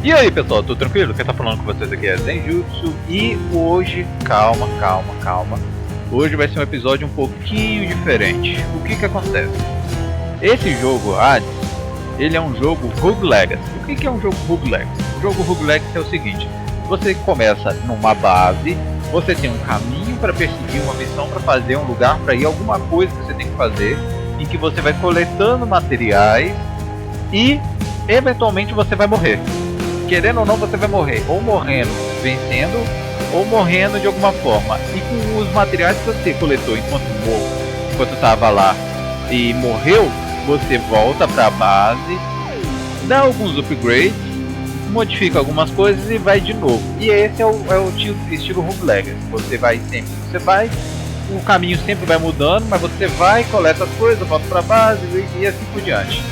E aí pessoal, tudo tranquilo? Quem tá falando com vocês aqui é Zenjutsu e hoje, calma, hoje vai ser um episódio um pouquinho diferente. O que acontece? Esse jogo, HADES, ele é um jogo roguelike. O que é um jogo roguelike? O jogo roguelike é o seguinte: você começa numa base, você tem um caminho para perseguir uma missão, para fazer um lugar para ir, alguma coisa que você tem que fazer, em que você vai coletando materiais e eventualmente você vai morrer. Querendo ou não, você vai morrer, ou morrendo vencendo, ou morrendo de alguma forma. E com os materiais que você coletou enquanto estava lá e morreu, você volta para a base, dá alguns upgrades, modifica algumas coisas e vai de novo. E esse é o estilo roguelike. Você vai sempre, o caminho sempre vai mudando, mas você vai, coleta as coisas, volta para a base e assim por diante.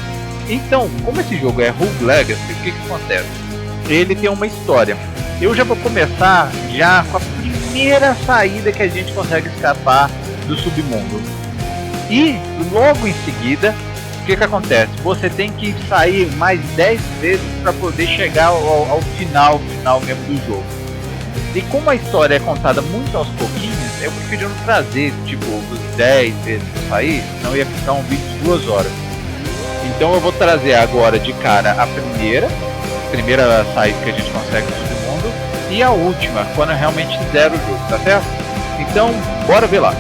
Então, como esse jogo é roguelike, o que acontece? Ele tem uma história. Eu já vou começar já com a primeira saída que a gente consegue escapar do submundo. E logo em seguida, o que acontece? Você tem que sair mais 10 vezes para poder chegar ao final mesmo do jogo. E como a história é contada muito aos pouquinhos, eu prefiro não trazer tipo os 10 vezes para sair, senão ia ficar um vídeo de 2 horas. Então eu vou trazer agora de cara a primeira saída que a gente consegue no submundo e a última, quando realmente zero o jogo, tá certo? Então, bora ver lá.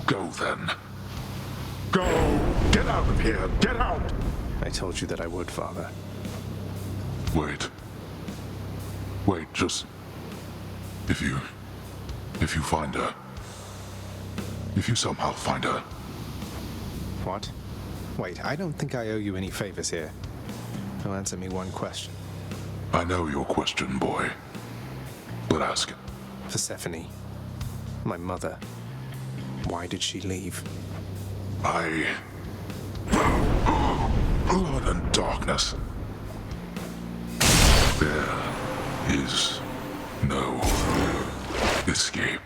Go then. Go! Get out of here! Get out! I told you that I would, Father. Wait, just... If you find her... If you somehow find her... What? Wait, I don't think I owe you any favors here. Now answer me one question. I know your question, boy. But ask it. Persephone, my mother, why did she leave? Blood and darkness. There is no escape.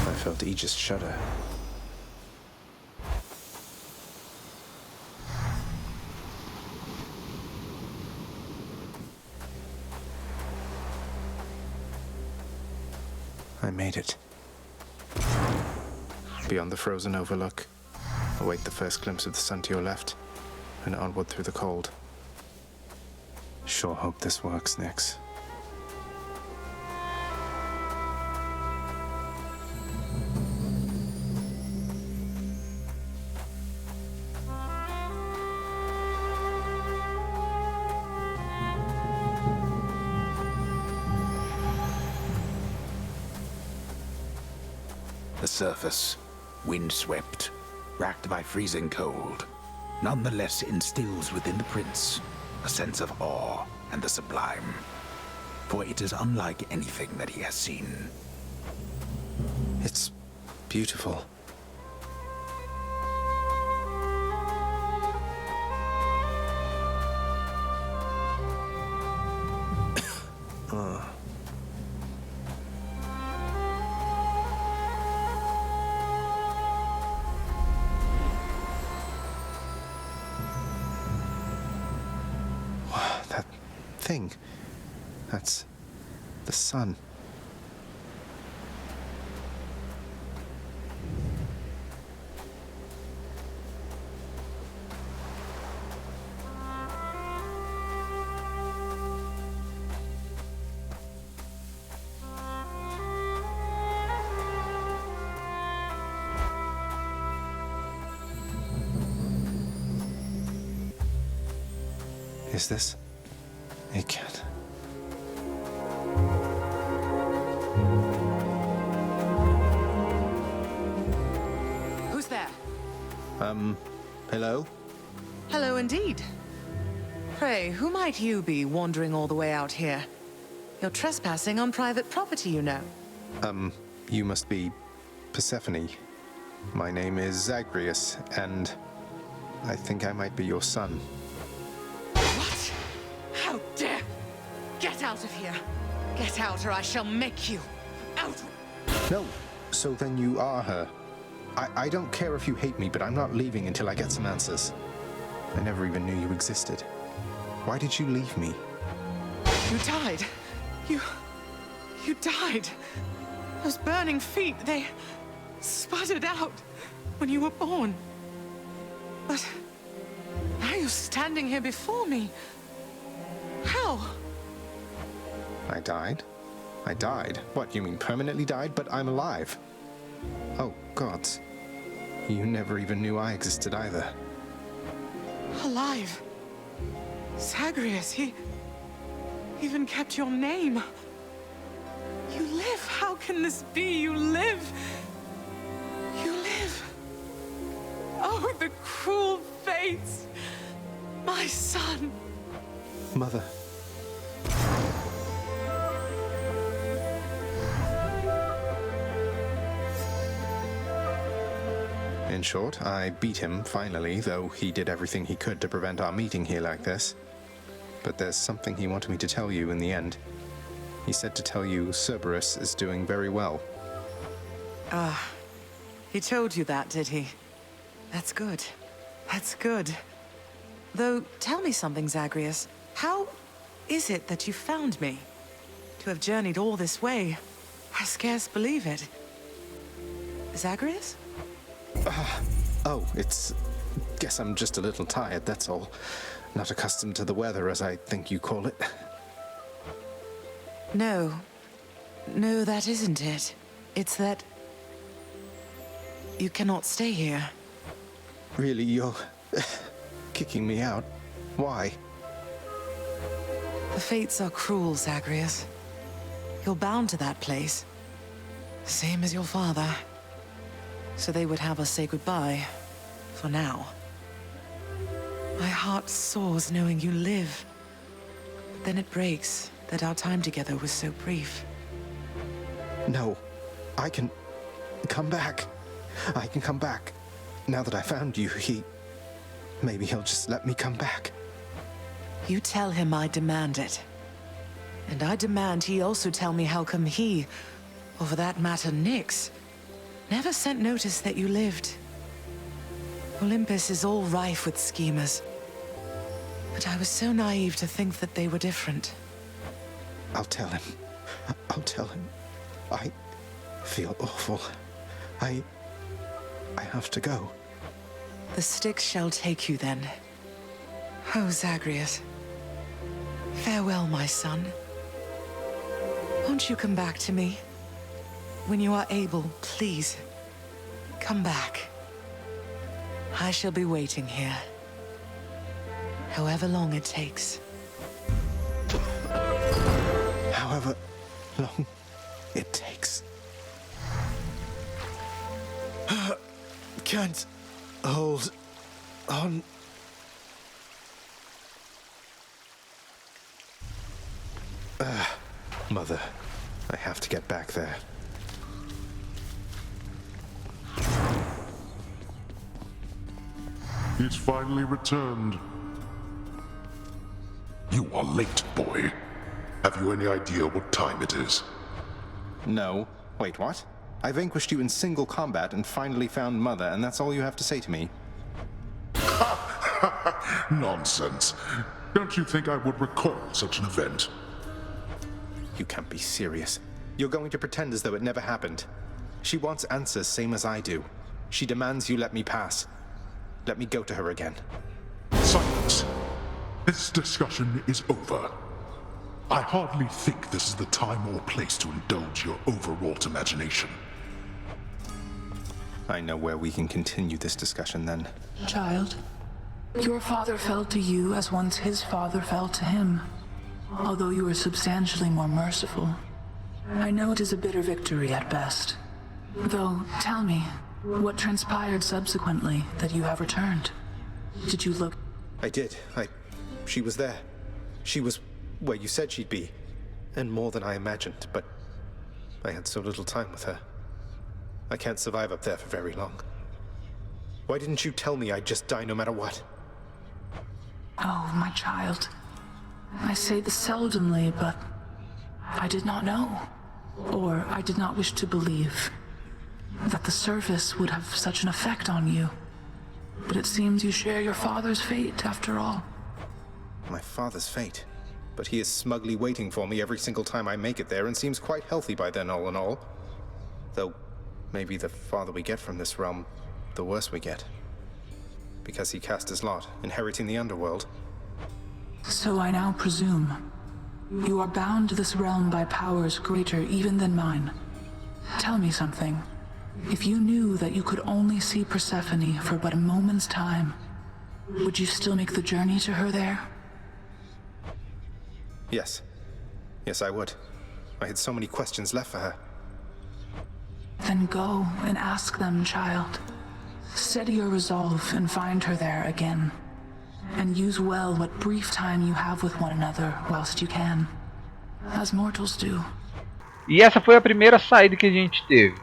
I felt Aegis shudder. I made it. Beyond the frozen overlook, await the first glimpse of the sun to your left, and onward through the cold. Sure hope this works, Nix. The surface, windswept, racked by freezing cold, nonetheless instills within the prince a sense of awe and the sublime, for it is unlike anything that he has seen. It's beautiful. That thing. That's the sun. Is this a cat? Who's there? Hello? Hello indeed. Pray, who might you be wandering all the way out here? You're trespassing on private property, you know. You must be Persephone. My name is Zagreus, and I think I might be your son. What? How dare! Get out of here! Get out or I shall make you! Out! No, so then you are her. I don't care if you hate me, but I'm not leaving until I get some answers. I never even knew you existed. Why did you leave me? You died. You died. Those burning feet, they sputtered out when you were born. But now you're standing here before me. How? I died? I died? What, you mean permanently died? But I'm alive. Oh, gods. You never even knew I existed either. Alive. Zagreus, he even kept your name. You live. How can this be? You live. You live. Oh, the cruel fates. My son. Mother. In short, I beat him, finally, though he did everything he could to prevent our meeting here like this. But there's something he wanted me to tell you in the end. He said to tell you Cerberus is doing very well. He told you that, did he? That's good. That's good. Though, tell me something, Zagreus. How is it that you found me? To have journeyed all this way, I scarce believe it. Zagreus? Oh, guess I'm just a little tired, that's all. Not accustomed to the weather, as I think you call it. No. No, that isn't it. It's that you cannot stay here. Really, you're kicking me out? Why? The fates are cruel, Zagreus. You're bound to that place. Same as your father. So they would have us say goodbye. For now. My heart soars knowing you live. But then it breaks that our time together was so brief. No. I can come back. I can come back. Now that I found you, maybe he'll just let me come back. You tell him I demand it. And I demand he also tell me how come he, or for that matter Nyx, never sent notice that you lived. Olympus is all rife with schemers. But I was so naive to think that they were different. I'll tell him. I'll tell him. I feel awful. I have to go. The Styx shall take you then. Oh, Zagreus. Farewell, my son. Won't you come back to me? When you are able, please, come back. I shall be waiting here. However long it takes. However long it takes. Can't hold on. Mother, I have to get back there. He's finally returned. You are late, boy. Have you any idea what time it is? No. Wait, what? I vanquished you in single combat and finally found Mother, and that's all you have to say to me? Nonsense. Don't you think I would recall such an event? You can't be serious. You're going to pretend as though it never happened. She wants answers, same as I do. She demands you let me pass. Let me go to her again. Silence. This discussion is over. I hardly think this is the time or place to indulge your overwrought imagination. I know where we can continue this discussion then. Child, your father fell to you as once his father fell to him. Although you are substantially more merciful. I know it is a bitter victory at best. Though, tell me, what transpired subsequently that you have returned? Did you look... I did. She was there. She was where you said she'd be. And more than I imagined, but I had so little time with her. I can't survive up there for very long. Why didn't you tell me I'd just die no matter what? Oh, my child. I say this seldomly, but I did not know. Or I did not wish to believe that the service would have such an effect on you. But it seems you share your father's fate, after all. My father's fate. But he is smugly waiting for me every single time I make it there and seems quite healthy by then, all in all. Though, maybe the farther we get from this realm, the worse we get. Because he cast his lot, inheriting the underworld. So I now presume you are bound to this realm by powers greater even than mine. Tell me something. If you knew that you could only see Persephone for but a moment's time, would you still make the journey to her there? Yes. Yes, I would. I had so many questions left for her. Then go and ask them, child. Steady your resolve and find her there again. And use well what brief time you have with one another whilst you can. As mortals do. E essa foi a primeira saída que a gente teve.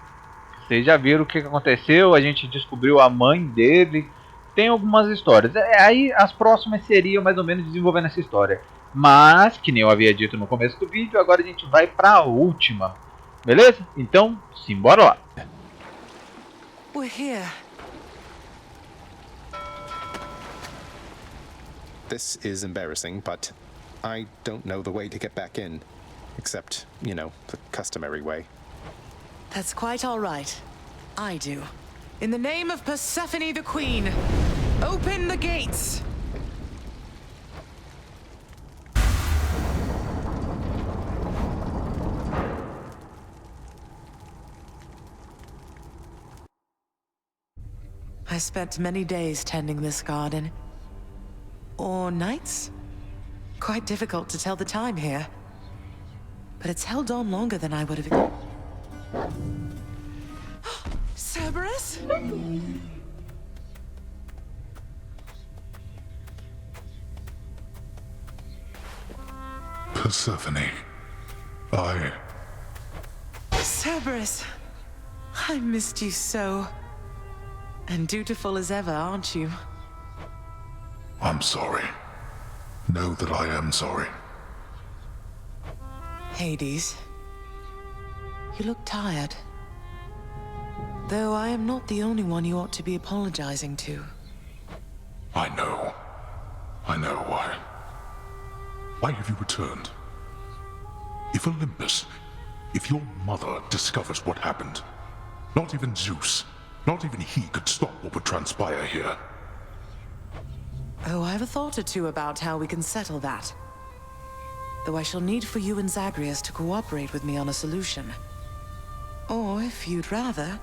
Vocês já viram o que aconteceu, a gente descobriu a mãe dele. Tem algumas histórias. Aí as próximas seriam mais ou menos desenvolvendo essa história. Mas, que nem eu havia dito no começo do vídeo, agora a gente vai para a última. Beleza? Então, simbora lá. We're here. This is embarrassing, but I don't know the way to get back in. Except, you know, the customary way. That's quite all right. I do. In the name of Persephone the Queen, open the gates! I spent many days tending this garden. Or nights? Quite difficult to tell the time here. But it's held on longer than I would have... Cerberus? Persephone, Cerberus, I missed you so. And dutiful as ever, aren't you? I'm sorry. Know that I am sorry. Hades, you look tired. Though I am not the only one you ought to be apologizing to. I know. I know why. Why have you returned? If Olympus, if your mother discovers what happened, not even Zeus, not even he could stop what would transpire here. Oh, I have a thought or two about how we can settle that. Though I shall need for you and Zagreus to cooperate with me on a solution. Or, if you'd rather,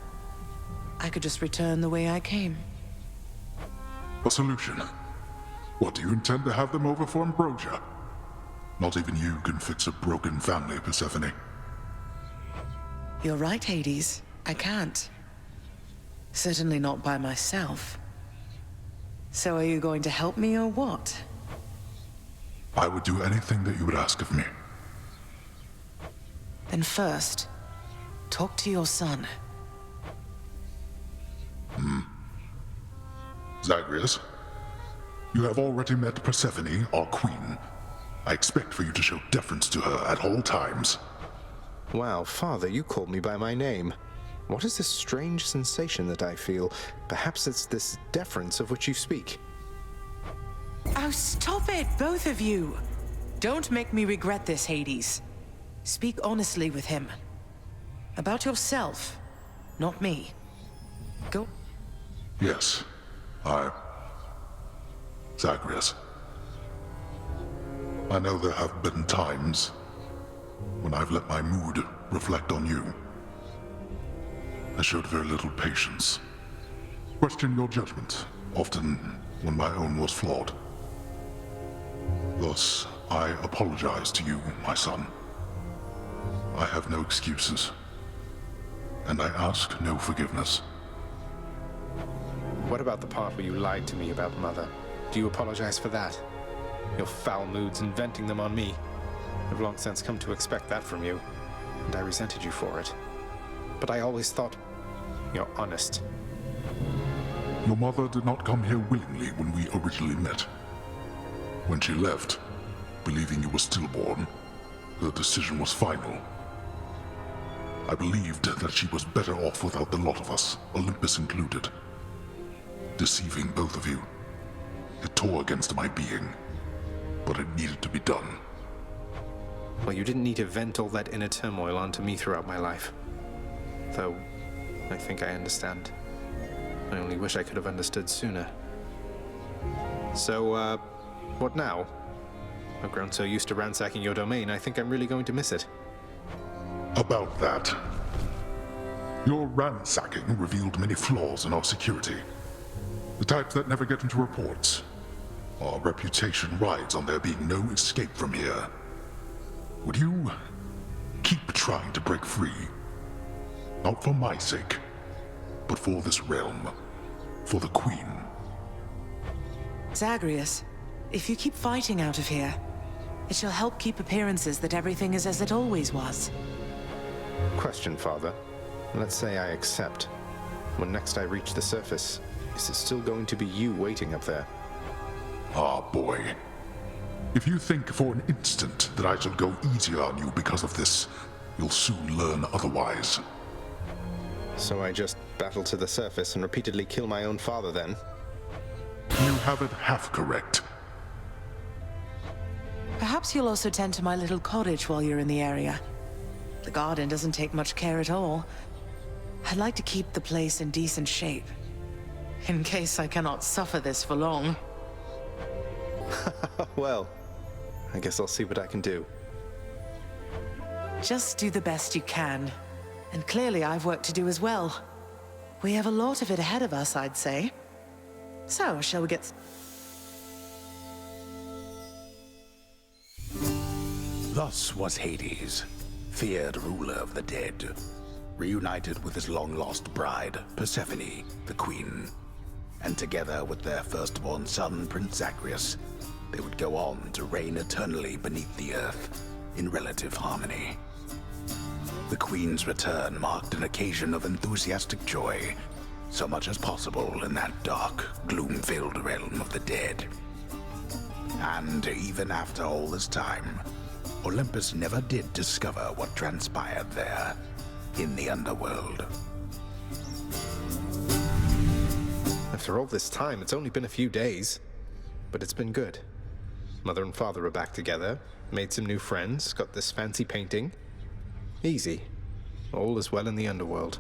I could just return the way I came. A solution? What, do you intend to have them over for Ambrosia? Not even you can fix a broken family, Persephone. You're right, Hades. I can't. Certainly not by myself. So are you going to help me or what? I would do anything that you would ask of me. Then first, talk to your son. Zagreus, you have already met Persephone, our queen. I expect for you to show deference to her at all times. Wow, Father, you called me by my name. What is this strange sensation that I feel? Perhaps it's this deference of which you speak. Oh, stop it, both of you! Don't make me regret this, Hades. Speak honestly with him. About yourself, not me. Go. Yes, Zagreus. I know there have been times when I've let my mood reflect on you. I showed very little patience. Questioned your judgment, often when my own was flawed. Thus, I apologize to you, my son. I have no excuses, and I ask no forgiveness. What about the part where you lied to me about Mother? Do you apologize for that? Your foul moods and venting them on me. I've long since come to expect that from you, and I resented you for it. But I always thought you're honest. Your mother did not come here willingly when we originally met. When she left, believing you were stillborn, her decision was final. I believed that she was better off without the lot of us, Olympus included. Deceiving both of you. It tore against my being, but it needed to be done. Well, you didn't need to vent all that inner turmoil onto me throughout my life. Though, I think I understand. I only wish I could have understood sooner. So, what now? I've grown so used to ransacking your domain, I think I'm really going to miss it. About that. Your ransacking revealed many flaws in our security. The types that never get into reports. Our reputation rides on there being no escape from here. Would you keep trying to break free? Not for my sake, but for this realm. For the Queen. Zagreus, if you keep fighting out of here, it shall help keep appearances that everything is as it always was. Question, Father. Let's say I accept. When next I reach the surface, is it still going to be you waiting up there? Ah, boy. If you think for an instant that I shall go easier on you because of this, you'll soon learn otherwise. So I just battle to the surface and repeatedly kill my own father then? You have it half correct. Perhaps you'll also tend to my little cottage while you're in the area. The garden doesn't take much care at all. I'd like to keep the place in decent shape, in case I cannot suffer this for long. Well, I guess I'll see what I can do. Just do the best you can. And clearly I've work to do as well. We have a lot of it ahead of us, I'd say. So, shall we get... Thus was Hades, feared ruler of the dead, reunited with his long-lost bride, Persephone, the queen. And together with their firstborn son, Prince Zagreus, they would go on to reign eternally beneath the earth, in relative harmony. The queen's return marked an occasion of enthusiastic joy, so much as possible in that dark, gloom-filled realm of the dead. And even after all this time, Olympus never did discover what transpired there, in the underworld. After all this time, it's only been a few days. But it's been good. Mother and father are back together, made some new friends, got this fancy painting. Easy. All is well in the underworld.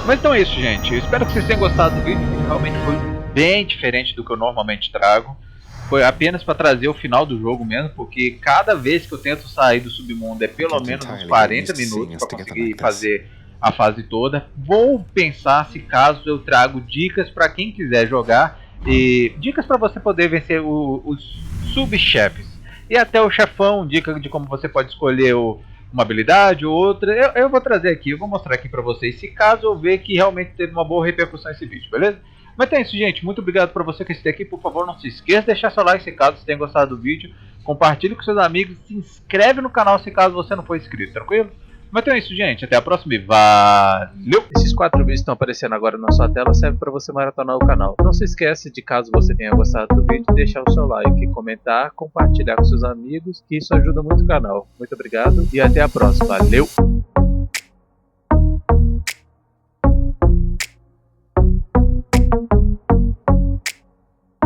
Mas então é isso, gente. Eu espero que vocês tenham gostado do vídeo. Realmente foi bem diferente do que eu normalmente trago. Foi apenas para trazer o final do jogo mesmo, porque cada vez que eu tento sair do submundo é pelo menos uns 40 minutos para conseguir fazer a fase toda. Vou pensar se caso eu trago dicas para quem quiser jogar e dicas para você poder vencer os subchefes e até o chefão, dica de como você pode escolher uma habilidade ou outra. Eu vou trazer aqui, eu vou mostrar aqui para vocês, se caso eu ver que realmente teve uma boa repercussão esse vídeo, beleza? Mas então é isso, gente. Muito obrigado para você que assistiu aqui. Por favor, não se esqueça de deixar seu like se caso você tenha gostado do vídeo. Compartilhe com seus amigos. Se inscreve no canal se caso você não for inscrito, tranquilo? Mas então é isso, gente. Até a próxima e valeu! Esses 4 vídeos estão aparecendo agora na sua tela, serve para você maratonar o canal. Não se esqueça de, caso você tenha gostado do vídeo, deixar o seu like, comentar, compartilhar com seus amigos, que isso ajuda muito o canal. Muito obrigado e até a próxima. Valeu!